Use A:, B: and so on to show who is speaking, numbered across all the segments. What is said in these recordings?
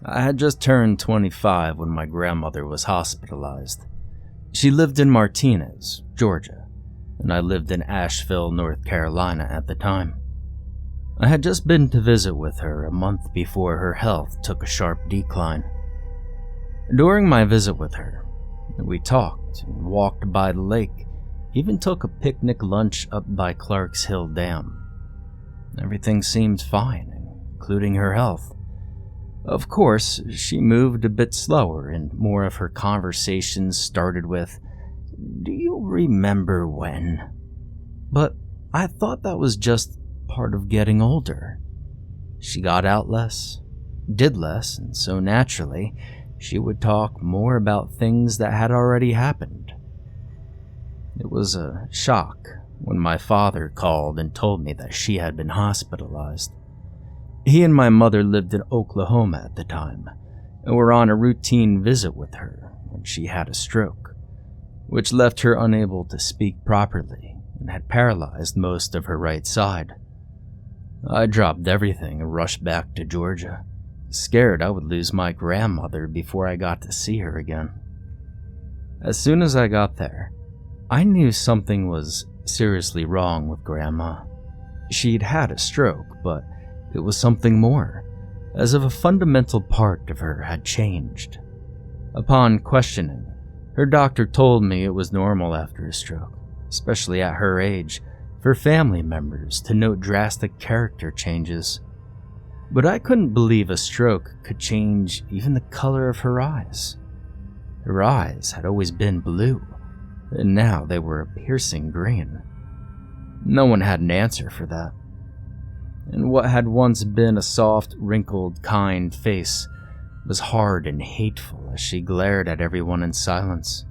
A: I had just turned 25 when my grandmother was hospitalized. She lived in Martinez, Georgia, and I lived in Asheville, North Carolina at the time. I had just been to visit with her a month before her health took a sharp decline. During my visit with her, we talked and walked by the lake, even took a picnic lunch up by Clark's Hill Dam. Everything seemed fine, including her health. Of course, she moved a bit slower, and more of her conversations started with, "Do you remember when?" But I thought that was just part of getting older. She got out less, did less, and so naturally, she would talk more about things that had already happened. It was a shock when my father called and told me that she had been hospitalized. He and my mother lived in Oklahoma at the time, and were on a routine visit with her when she had a stroke, which left her unable to speak properly and had paralyzed most of her right side. I dropped everything and rushed back to Georgia, scared I would lose my grandmother before I got to see her again. As soon as I got there, I knew something was seriously wrong with Grandma. She'd had a stroke, but it was something more, as if a fundamental part of her had changed. Upon questioning, her doctor told me it was normal after a stroke, especially at her age, for family members to note drastic character changes. But I couldn't believe a stroke could change even the color of her eyes. Her eyes had always been blue, and now they were a piercing green. No one had an answer for that. And what had once been a soft, wrinkled, kind face was hard and hateful as she glared at everyone in silence.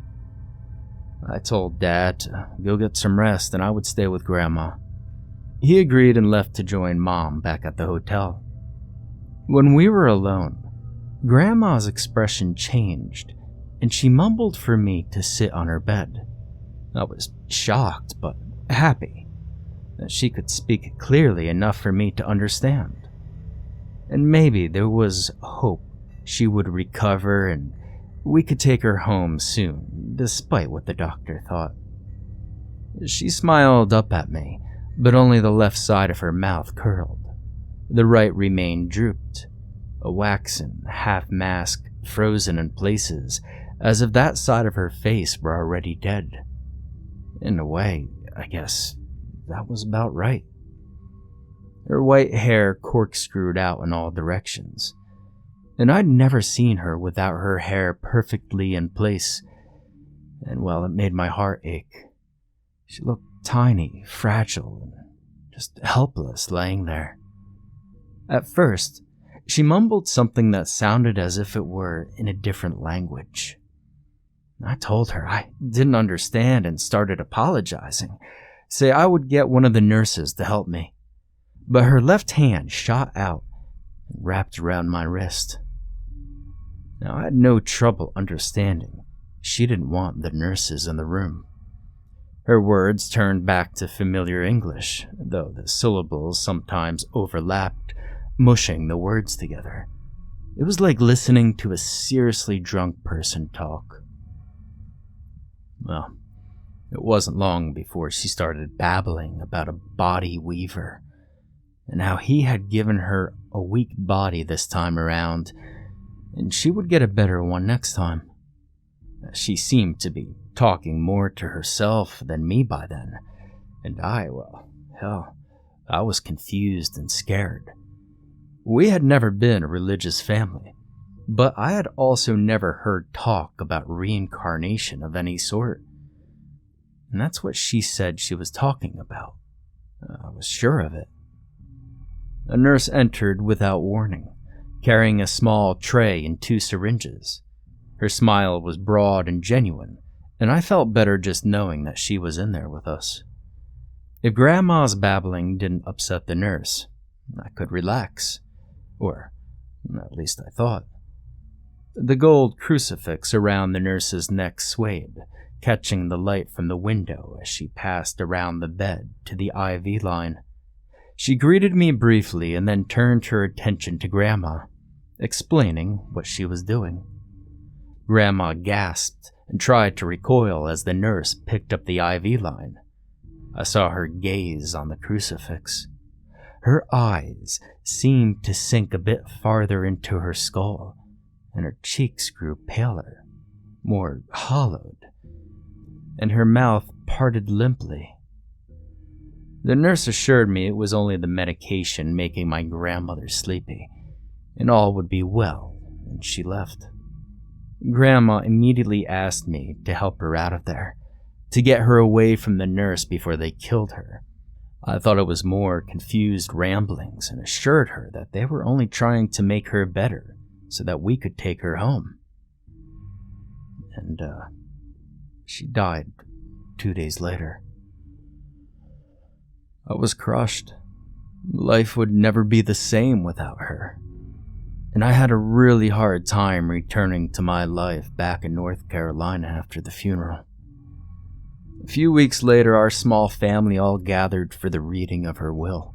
A: I told Dad to go get some rest and I would stay with Grandma. He agreed and left to join Mom back at the hotel. When we were alone, Grandma's expression changed and she mumbled for me to sit on her bed. I was shocked but happy that she could speak clearly enough for me to understand. And maybe there was hope she would recover and we could take her home soon, despite what the doctor thought. She smiled up at me, but only the left side of her mouth curled. The right remained drooped, a waxen half mask frozen in places, as if that side of her face were already dead. In a way, I guess that was about right. Her white hair corkscrewed out in all directions, and I'd never seen her without her hair perfectly in place, and well, it made my heart ache. She looked tiny, fragile, and just helpless laying there. At first, she mumbled something that sounded as if it were in a different language. I told her I didn't understand and started apologizing, say I would get one of the nurses to help me. But her left hand shot out and wrapped around my wrist. Now, I had no trouble understanding she didn't want the nurses in the room. Her words turned back to familiar English, though the syllables sometimes overlapped, mushing the words together. It was like listening to a seriously drunk person talk. Well, it wasn't long before she started babbling about a body weaver, and how he had given her a weak body this time around, and she would get a better one next time. She seemed to be talking more to herself than me by then, and I was confused and scared. We had never been a religious family, but I had also never heard talk about reincarnation of any sort. And that's what she said she was talking about. I was sure of it. A nurse entered without warning, carrying a small tray and 2 syringes. Her smile was broad and genuine, and I felt better just knowing that she was in there with us. If Grandma's babbling didn't upset the nurse, I could relax. Or, at least I thought. The gold crucifix around the nurse's neck swayed, catching the light from the window as she passed around the bed to the IV line. She greeted me briefly and then turned her attention to Grandma, explaining what she was doing. Grandma gasped and tried to recoil as the nurse picked up the IV line. I saw her gaze on the crucifix. Her eyes seemed to sink a bit farther into her skull, and her cheeks grew paler, more hollowed, and her mouth parted limply. The nurse assured me it was only the medication making my grandmother sleepy, and all would be well, and she left. Grandma immediately asked me to help her out of there, to get her away from the nurse before they killed her. I thought it was more confused ramblings and assured her that they were only trying to make her better so that we could take her home. And, she died 2 days later. I was crushed. Life would never be the same without her. And I had a really hard time returning to my life back in North Carolina after the funeral. A few weeks later, our small family all gathered for the reading of her will.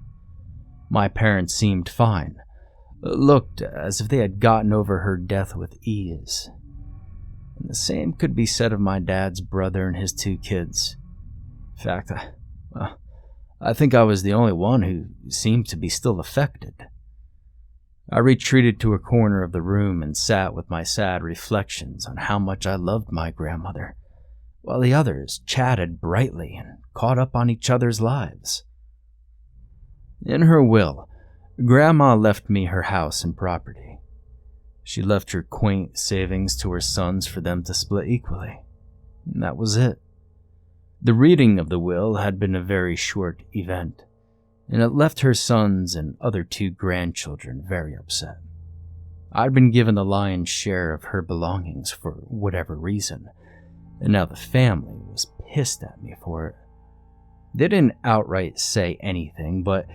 A: My parents seemed fine, looked as if they had gotten over her death with ease. And the same could be said of my dad's brother and his 2 kids. In fact, I think I was the only one who seemed to be still affected. I retreated to a corner of the room and sat with my sad reflections on how much I loved my grandmother, while the others chatted brightly and caught up on each other's lives. In her will, Grandma left me her house and property. She left her quaint savings to her sons for them to split equally. And that was it. The reading of the will had been a very short event, and it left her sons and other 2 grandchildren very upset. I'd been given the lion's share of her belongings for whatever reason, and now the family was pissed at me for it. They didn't outright say anything, but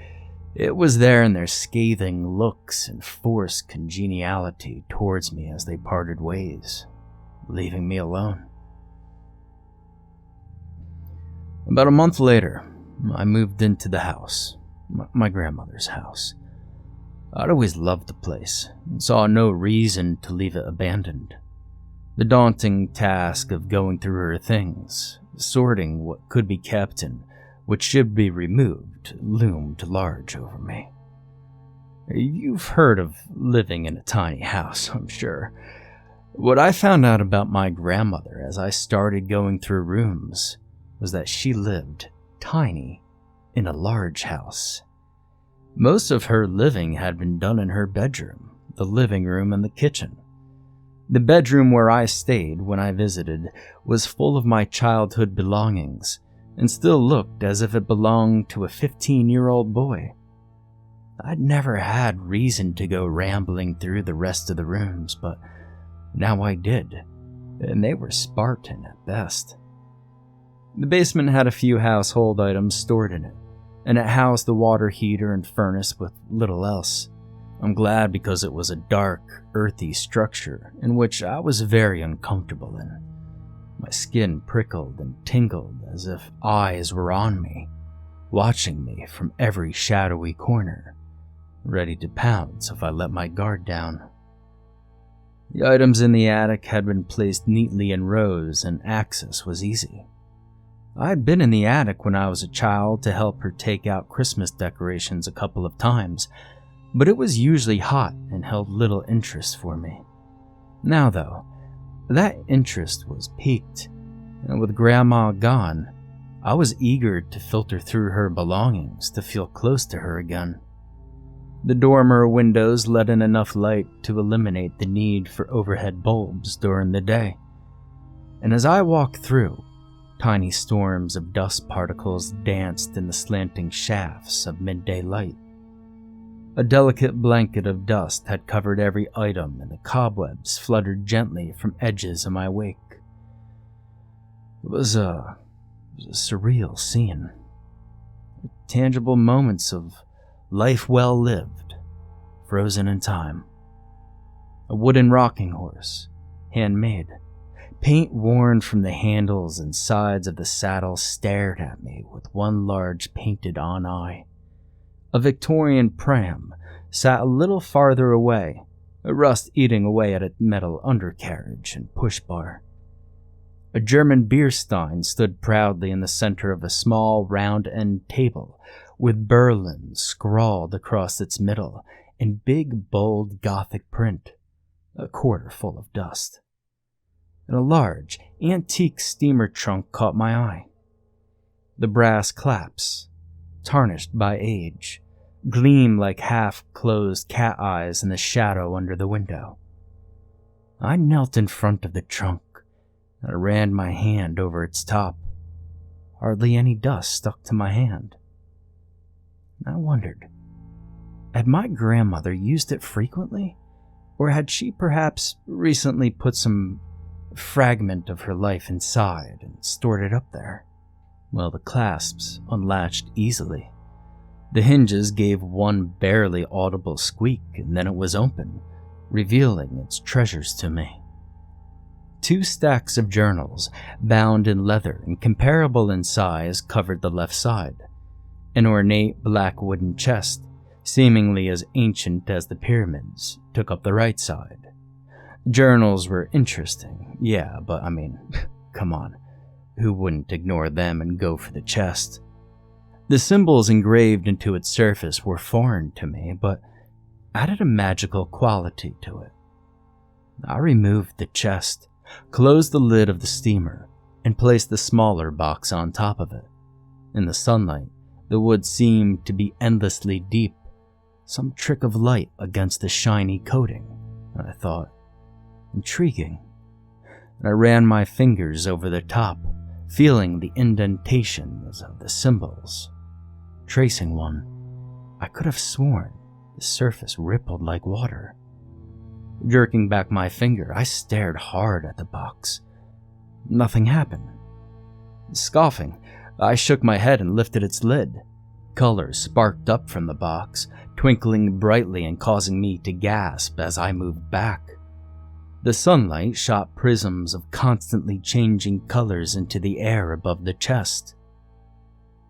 A: it was there in their scathing looks and forced congeniality towards me as they parted ways, leaving me alone. About a month later, I moved into the house, my grandmother's house. I'd always loved the place and saw no reason to leave it abandoned. The daunting task of going through her things, sorting what could be kept and what should be removed, loomed large over me. You've heard of living in a tiny house, I'm sure. What I found out about my grandmother as I started going through rooms was that she lived tiny in a large house. Most of her living had been done in her bedroom, the living room, and the kitchen. The bedroom where I stayed when I visited was full of my childhood belongings and still looked as if it belonged to a 15-year-old boy. I'd never had reason to go rambling through the rest of the rooms, but now I did, and they were Spartan at best. The basement had a few household items stored in it, and it housed the water heater and furnace with little else. I'm glad because it was a dark, earthy structure in which I was very uncomfortable in. My skin prickled and tingled as if eyes were on me, watching me from every shadowy corner, ready to pounce if I let my guard down. The items in the attic had been placed neatly in rows and access was easy. I had been in the attic when I was a child to help her take out Christmas decorations a couple of times, but it was usually hot and held little interest for me. Now though, that interest was piqued, and with Grandma gone, I was eager to filter through her belongings to feel close to her again. The dormer windows let in enough light to eliminate the need for overhead bulbs during the day, and as I walked through, tiny storms of dust particles danced in the slanting shafts of midday light. A delicate blanket of dust had covered every item, and the cobwebs fluttered gently from edges in my wake. It was a surreal scene. Tangible moments of life well lived, frozen in time. A wooden rocking horse, handmade. Paint worn from the handles and sides of the saddle stared at me with one large painted-on eye. A Victorian pram sat a little farther away, a rust eating away at a metal undercarriage and push bar. A German beer stein stood proudly in the center of a small round-end table, with Berlin scrawled across its middle in big, bold Gothic print, a quarter full of dust. And a large, antique steamer trunk caught my eye. The brass claps, tarnished by age, gleam like half-closed cat eyes in the shadow under the window. I knelt in front of the trunk and I ran my hand over its top. Hardly any dust stuck to my hand. I wondered, had my grandmother used it frequently, or had she perhaps recently put some fragment of her life inside and stored it up there? Well, the clasps unlatched easily. The hinges gave one barely audible squeak, and then it was open, revealing its treasures to me. 2 stacks of journals, bound in leather and comparable in size, covered the left side. An ornate black wooden chest, seemingly as ancient as the pyramids, took up the right side. Journals were interesting, yeah, but I mean, come on, who wouldn't ignore them and go for the chest? The symbols engraved into its surface were foreign to me, but added a magical quality to it. I removed the chest, closed the lid of the steamer, and placed the smaller box on top of it. In the sunlight, the wood seemed to be endlessly deep, some trick of light against the shiny coating, I thought. Intriguing. And I ran my fingers over the top, feeling the indentations of the symbols. Tracing one, I could have sworn the surface rippled like water. Jerking back my finger, I stared hard at the box. Nothing happened. Scoffing, I shook my head and lifted its lid. Colors sparked up from the box, twinkling brightly and causing me to gasp as I moved back. The sunlight shot prisms of constantly changing colors into the air above the chest.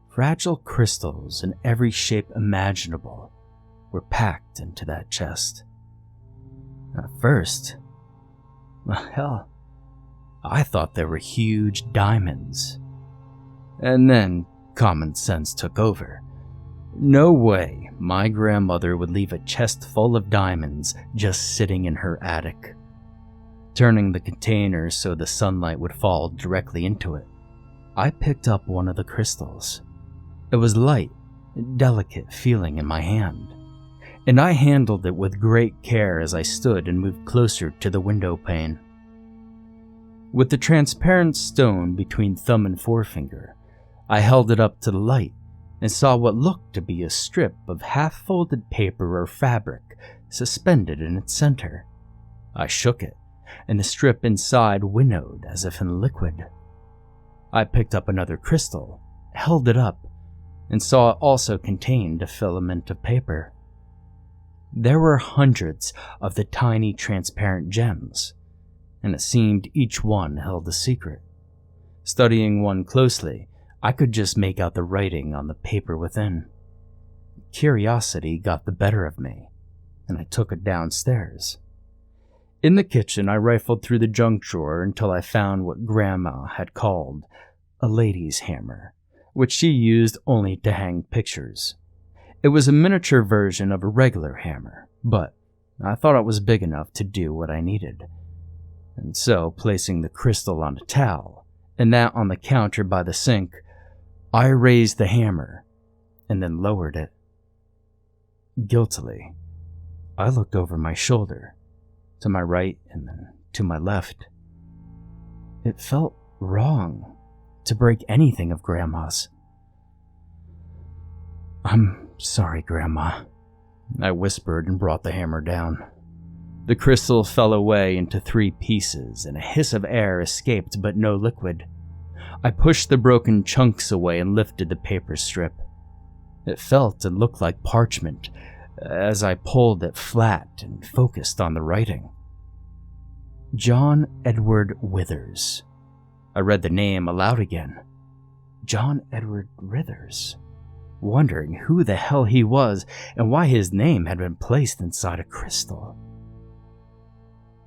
A: Fragile crystals in every shape imaginable were packed into that chest. At first, hell, I thought they were huge diamonds. And then common sense took over. No way my grandmother would leave a chest full of diamonds just sitting in her attic. Turning the container so the sunlight would fall directly into it, I picked up one of the crystals. It was light, delicate feeling in my hand, and I handled it with great care as I stood and moved closer to the window pane. With the transparent stone between thumb and forefinger, I held it up to the light and saw what looked to be a strip of half-folded paper or fabric suspended in its center. I shook it, and the strip inside winnowed as if in liquid. I picked up another crystal, held it up, and saw it also contained a filament of paper. There were hundreds of the tiny transparent gems, and it seemed each one held a secret. Studying one closely, I could just make out the writing on the paper within. Curiosity got the better of me, and I took it downstairs. In the kitchen, I rifled through the junk drawer until I found what Grandma had called a lady's hammer, which she used only to hang pictures. It was a miniature version of a regular hammer, but I thought it was big enough to do what I needed. And so, placing the crystal on a towel, and that on the counter by the sink, I raised the hammer and then lowered it. Guiltily, I looked over my shoulder, to my right and then to my left. It felt wrong to break anything of Grandma's. "I'm sorry, Grandma," I whispered and brought the hammer down. The crystal fell away into 3 pieces and a hiss of air escaped, but no liquid. I pushed the broken chunks away and lifted the paper strip. It felt and looked like parchment as I pulled it flat and focused on the writing. John Edward Withers. I read the name aloud again. John Edward Withers. Wondering who the hell he was and why his name had been placed inside a crystal.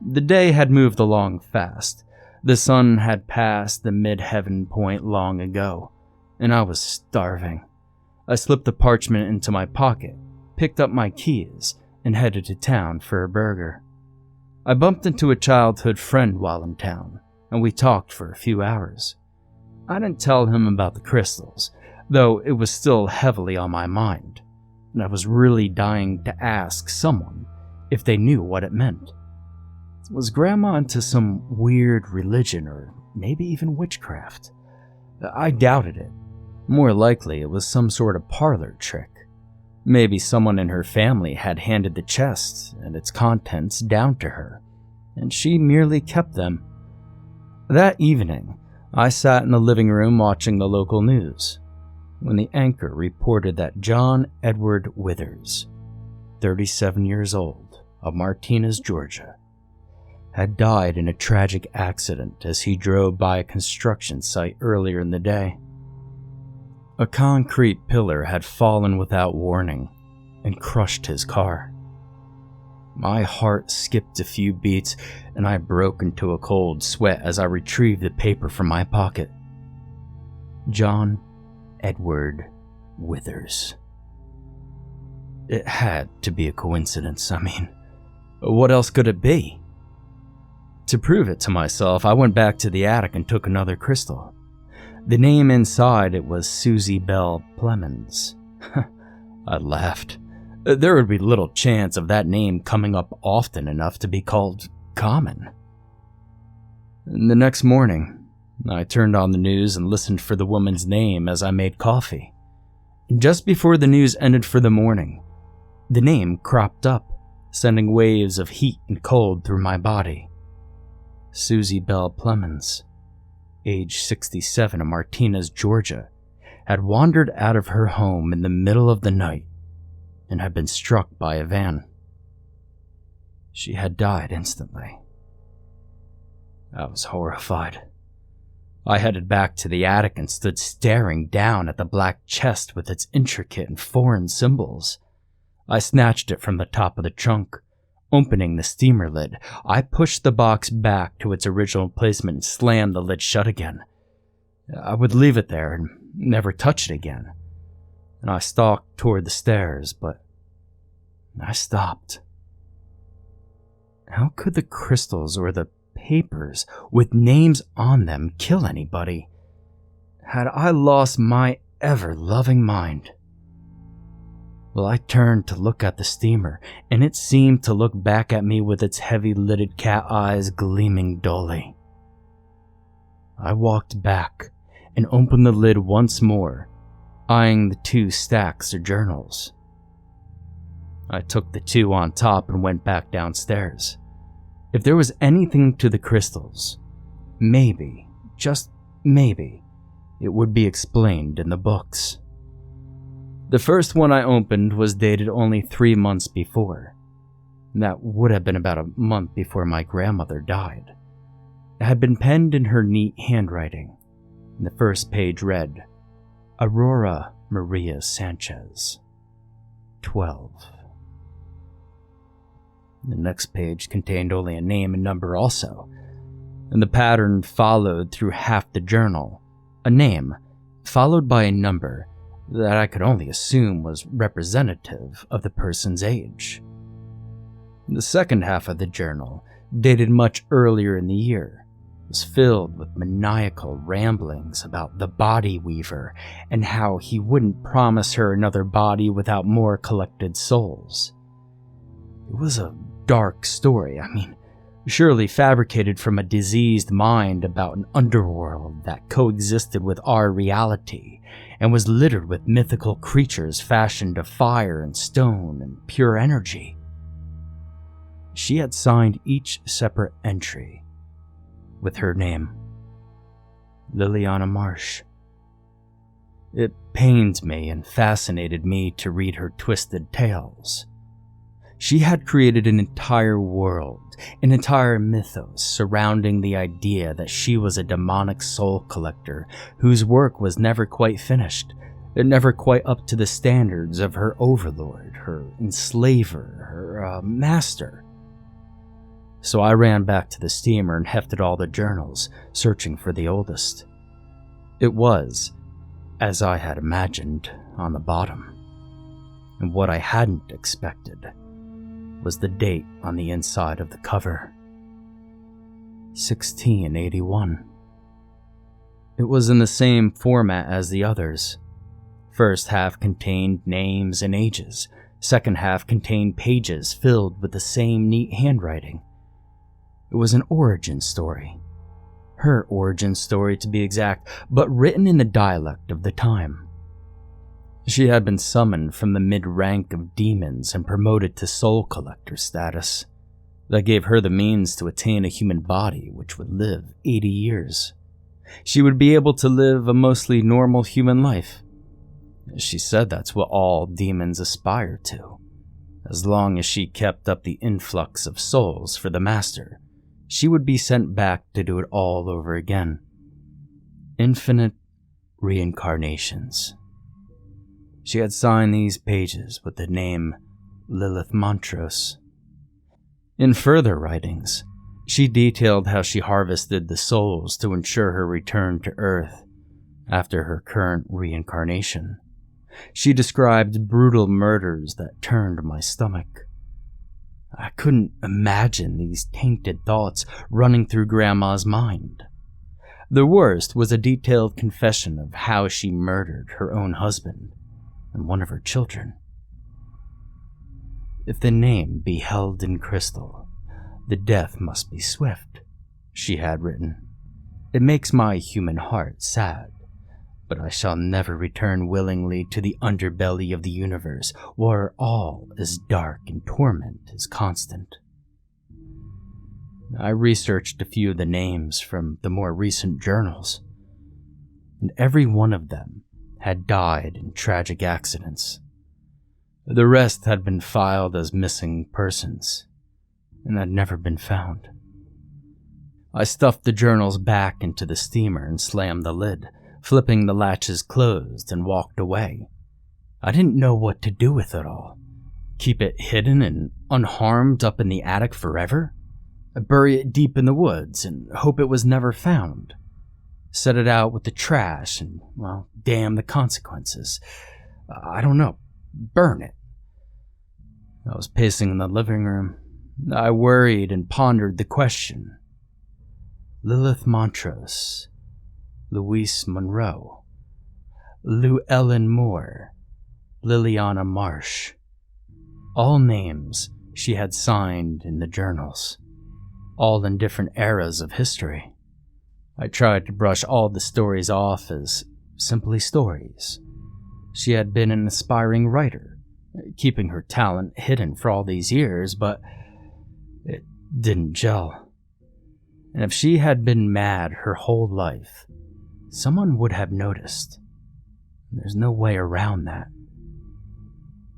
A: The day had moved along fast. The sun had passed the mid-heaven point long ago, and I was starving. I slipped the parchment into my pocket, picked up my keys, and headed to town for a burger. I bumped into a childhood friend while in town, and we talked for a few hours. I didn't tell him about the crystals, though it was still heavily on my mind, and I was really dying to ask someone if they knew what it meant. Was Grandma into some weird religion or maybe even witchcraft? I doubted it. More likely it was some sort of parlor trick. Maybe someone in her family had handed the chest and its contents down to her, and she merely kept them. That evening, I sat in the living room watching the local news, when the anchor reported that John Edward Withers, 37 years old, of Martinez, Georgia, had died in a tragic accident as he drove by a construction site earlier in the day. A concrete pillar had fallen without warning and crushed his car. My heart skipped a few beats and I broke into a cold sweat as I retrieved the paper from my pocket. John Edward Withers. It had to be a coincidence. I mean, what else could it be? To prove it to myself, I went back to the attic and took another crystal. The name inside it was Susie Bell Plemons. I laughed. There would be little chance of that name coming up often enough to be called common. The next morning, I turned on the news and listened for the woman's name as I made coffee. Just before the news ended for the morning, the name cropped up, sending waves of heat and cold through my body. Susie Bell Plemons, age 67 of Martinez, Georgia, had wandered out of her home in the middle of the night and had been struck by a van. She had died instantly. I was horrified. I headed back to the attic and stood staring down at the black chest with its intricate and foreign symbols. I snatched it from the top of the trunk. Opening the steamer lid, I pushed the box back to its original placement and slammed the lid shut again. I would leave it there and never touch it again. And I stalked toward the stairs, but I stopped. How could the crystals or the papers with names on them kill anybody? Had I lost my ever-loving mind? Well, I turned to look at the steamer, and it seemed to look back at me with its heavy-lidded cat eyes gleaming dully. I walked back and opened the lid once more, eyeing the 2 stacks of journals. I took the 2 on top and went back downstairs. If there was anything to the crystals, maybe, just maybe, it would be explained in the books. The first one I opened was dated only 3 months before. That would have been about a month before my grandmother died. It had been penned in her neat handwriting, and the first page read, Aurora Maria Sanchez, 12. The next page contained only a name and number also, and the pattern followed through half the journal, a name, followed by a number that I could only assume was representative of the person's age. The second half of the journal, dated much earlier in the year, was filled with maniacal ramblings about the body weaver and how he wouldn't promise her another body without more collected souls. It was a dark story, surely fabricated from a diseased mind about an underworld that coexisted with our reality and was littered with mythical creatures fashioned of fire and stone and pure energy. She had signed each separate entry with her name, Liliana Marsh. It pained me and fascinated me to read her twisted tales. She had created an entire world, an entire mythos surrounding the idea that she was a demonic soul collector whose work was never quite finished, never quite up to the standards of her overlord, her enslaver, her master. so I ran back to the steamer and hefted all the journals, searching for the oldest. It was, as I had imagined, on the bottom. And what I hadn't expected was the date on the inside of the cover. 1681. It was in the same format as the others. First half contained names and ages. Second half contained pages filled with the same neat handwriting. It was an origin story. Her origin story, to be exact, but written in the dialect of the time. She had been summoned from the mid-rank of demons and promoted to soul collector status. That gave her the means to attain a human body which would live 80 years. She would be able to live a mostly normal human life. She said that's what all demons aspire to. As long as she kept up the influx of souls for the master, she would be sent back to do it all over again. Infinite reincarnations. She had signed these pages with the name Lilith Montrose. In further writings, she detailed how she harvested the souls to ensure her return to Earth after her current reincarnation. She described brutal murders that turned my stomach. I couldn't imagine these tainted thoughts running through Grandma's mind. The worst was a detailed confession of how she murdered her own husband and one of her children. If the name be held in crystal, the death must be swift, she had written. It makes my human heart sad, but I shall never return willingly to the underbelly of the universe, where all is dark and torment is constant. I researched a few of the names from the more recent journals, and every one of them had died in tragic accidents. The rest had been filed as missing persons, and had never been found. I stuffed the journals back into the steamer and slammed the lid, flipping the latches closed, and walked away. I didn't know what to do with it all. Keep it hidden and unharmed up in the attic forever? Bury it deep in the woods and hope it was never found? Set it out with the trash and, well, damn the consequences. I don't know. Burn it. I was pacing in the living room. I worried and pondered the question. Lilith Montrose, Louise Monroe, Lou Ellen Moore, Liliana Marsh. All names she had signed in the journals, all in different eras of history. I tried to brush all the stories off as simply stories. She had been an aspiring writer, keeping her talent hidden for all these years, but it didn't gel. And if she had been mad her whole life, someone would have noticed. There's no way around that.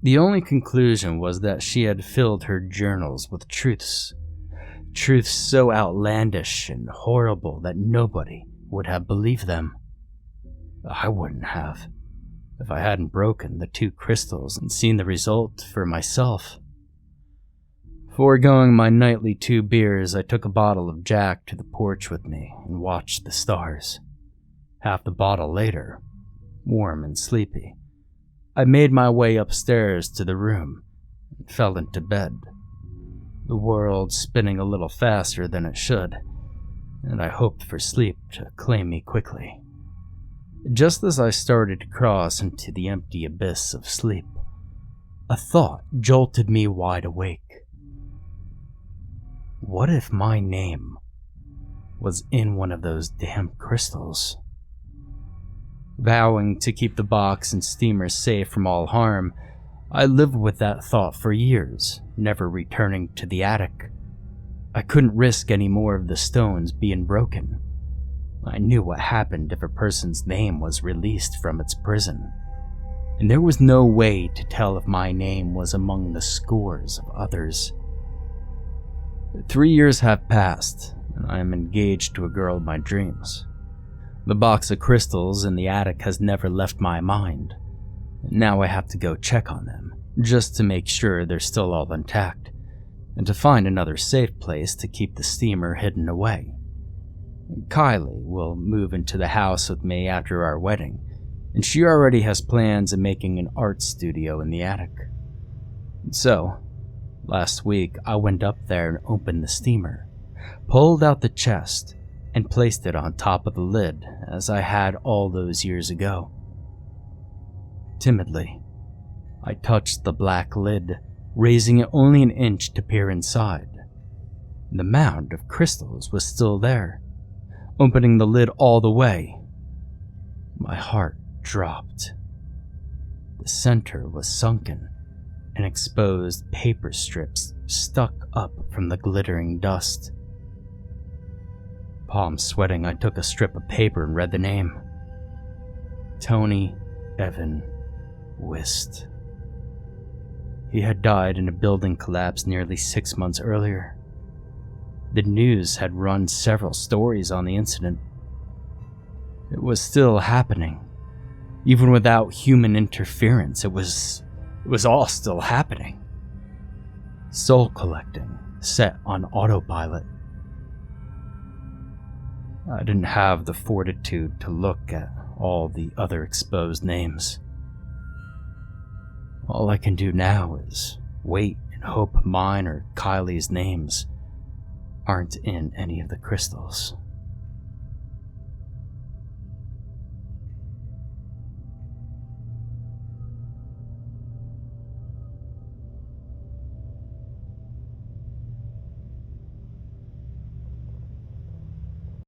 A: The only conclusion was that she had filled her journals with truths so outlandish and horrible that nobody would have believed them. I wouldn't have, if I hadn't broken the 2 crystals and seen the result for myself. Foregoing my nightly 2 beers, I took a bottle of Jack to the porch with me and watched the stars. Half the bottle later, warm and sleepy, I made my way upstairs to the room and fell into bed. The world spinning a little faster than it should, and I hoped for sleep to claim me quickly. Just as I started to cross into the empty abyss of sleep, a thought jolted me wide awake. What if my name was in one of those damn crystals? Vowing to keep the box and steamer safe from all harm, I lived with that thought for years, never returning to the attic. I couldn't risk any more of the stones being broken. I knew what happened if a person's name was released from its prison, and there was no way to tell if my name was among the scores of others. 3 years have passed, and I am engaged to a girl of my dreams. The box of crystals in the attic has never left my mind. Now I have to go check on them, just to make sure they're still all intact, and to find another safe place to keep the steamer hidden away. Kylie will move into the house with me after our wedding, and she already has plans of making an art studio in the attic. So, last week I went up there and opened the steamer, pulled out the chest, and placed it on top of the lid as I had all those years ago. Timidly, I touched the black lid, raising it only an inch to peer inside. The mound of crystals was still there. Opening the lid all the way, my heart dropped. The center was sunken, and exposed paper strips stuck up from the glittering dust. Palms sweating, I took a strip of paper and read the name. Tony Evan Wist. He had died in a building collapse nearly 6 months earlier. The news had run several stories on the incident. It was still happening. Even without human interference, it was all still happening. Soul collecting, set on autopilot. I didn't have the fortitude to look at all the other exposed names. All I can do now is wait and hope mine or Kylie's names aren't in any of the crystals.